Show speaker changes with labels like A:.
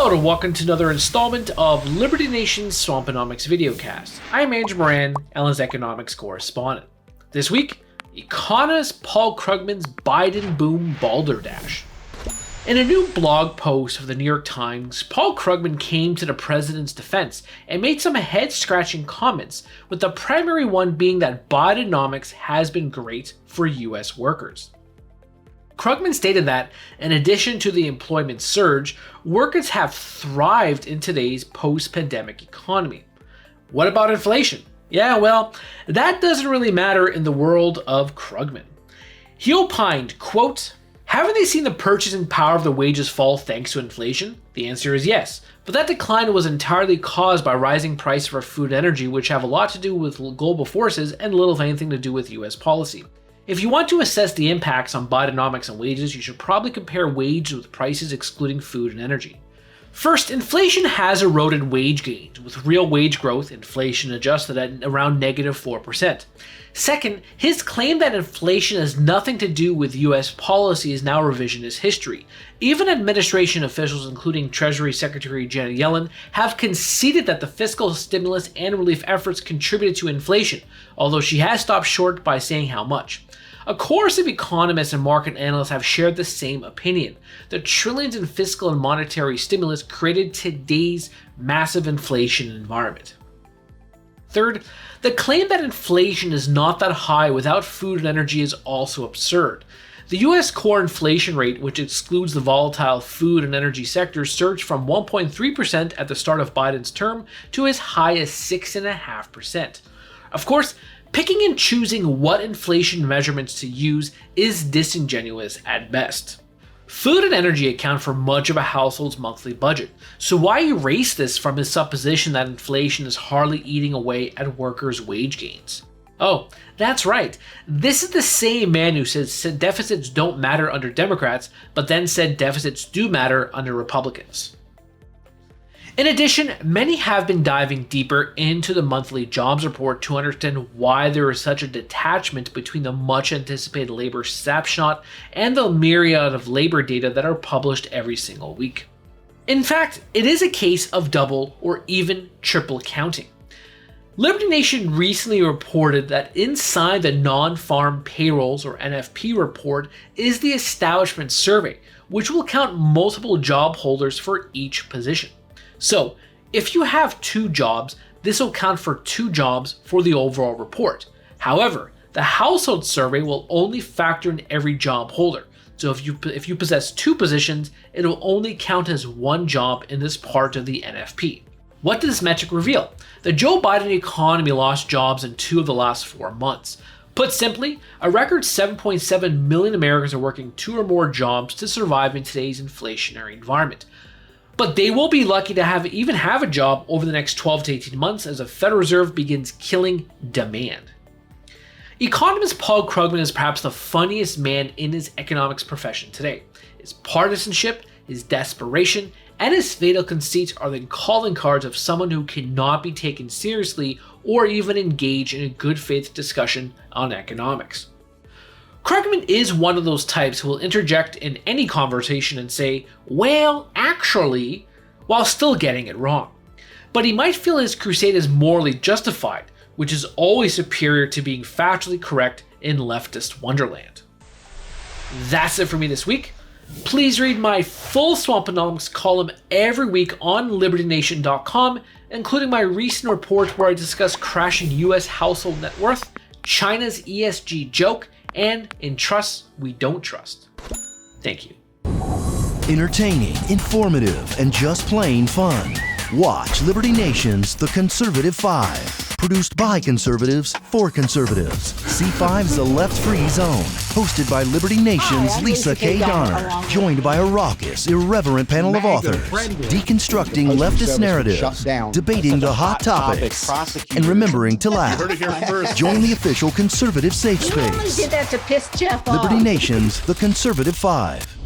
A: Hello and welcome to another installment of Liberty Nation's Swamponomics videocast. I'm Andrew Moran, Ellen's economics correspondent. This week, economist Paul Krugman's Biden boom Balderdash. In a new blog post for the New York Times, Paul Krugman came to the president's defense and made some head-scratching comments, with the primary one being that Bidenomics has been great for US workers. Krugman stated that, in addition to the employment surge, workers have thrived in today's post-pandemic economy. What about inflation? Yeah, well, that doesn't really matter in the world of Krugman. He opined, quote, "Haven't they seen the purchasing power of the wages fall thanks to inflation? The answer is yes, but that decline was entirely caused by rising prices for food and energy, which have a lot to do with global forces and little if anything to do with US policy. If you want to assess the impacts on Bidenomics and wages, you should probably compare wages with prices excluding food and energy. First, inflation has eroded wage gains, with real wage growth, inflation adjusted, at around -4%. Second, his claim that inflation has nothing to do with US policy is now revisionist history. Even administration officials, including Treasury Secretary Janet Yellen, have conceded that the fiscal stimulus and relief efforts contributed to inflation, although she has stopped short by saying how much. A chorus of economists and market analysts have shared the same opinion. The trillions in fiscal and monetary stimulus created today's massive inflation environment. Third, the claim that inflation is not that high without food and energy is also absurd. The US core inflation rate, which excludes the volatile food and energy sectors, surged from 1.3% at the start of Biden's term to as high as 6.5%. Of course, picking and choosing what inflation measurements to use is disingenuous at best. Food and energy account for much of a household's monthly budget, so why erase this from his supposition that inflation is hardly eating away at workers' wage gains? Oh, that's right. This is the same man who said deficits don't matter under Democrats, but then said deficits do matter under Republicans. In addition, many have been diving deeper into the monthly jobs report to understand why there is such a detachment between the much anticipated labor snapshot and the myriad of labor data that are published every single week. In fact, it is a case of double or even triple counting. Liberty Nation recently reported that inside the non-farm payrolls or NFP report is the establishment survey, which will count multiple job holders for each position. So, if you have 2 jobs, this will count for 2 jobs for the overall report. However, the household survey will only factor in every job holder. So if you possess 2 positions, it will only count as 1 job in this part of the NFP. What does this metric reveal? The Joe Biden economy lost jobs in 2 of the last 4 months. Put simply, a record 7.7 million Americans are working 2 or more jobs to survive in today's inflationary environment. But they will be lucky to even have a job over the next 12 to 18 months as the Federal Reserve begins killing demand. Economist Paul Krugman is perhaps the funniest man in his economics profession today. His partisanship, his desperation, and his fatal conceit are the calling cards of someone who cannot be taken seriously or even engage in a good faith discussion on economics. Krugman is one of those types who will interject in any conversation and say, "Well, actually," while still getting it wrong. But he might feel his crusade is morally justified, which is always superior to being factually correct in leftist wonderland. That's it for me this week. Please read my full Swamponomics column every week on LibertyNation.com, including my recent report where I discuss crashing US household net worth, China's ESG joke, and in trusts we don't trust. Thank you.
B: Entertaining, informative, and just plain fun. Watch Liberty Nation's The Conservative 5. Produced by conservatives for conservatives. C5's The Left Free Zone. Hosted by Liberty Nation's Lisa K. Donner. Joined by a raucous, irreverent panel of authors. Deconstructing leftist narratives. Debating the hot topics. And remembering to laugh. Join the official conservative safe space.
C: You only did that to piss Jeff off.
B: Liberty Nation's The Conservative 5.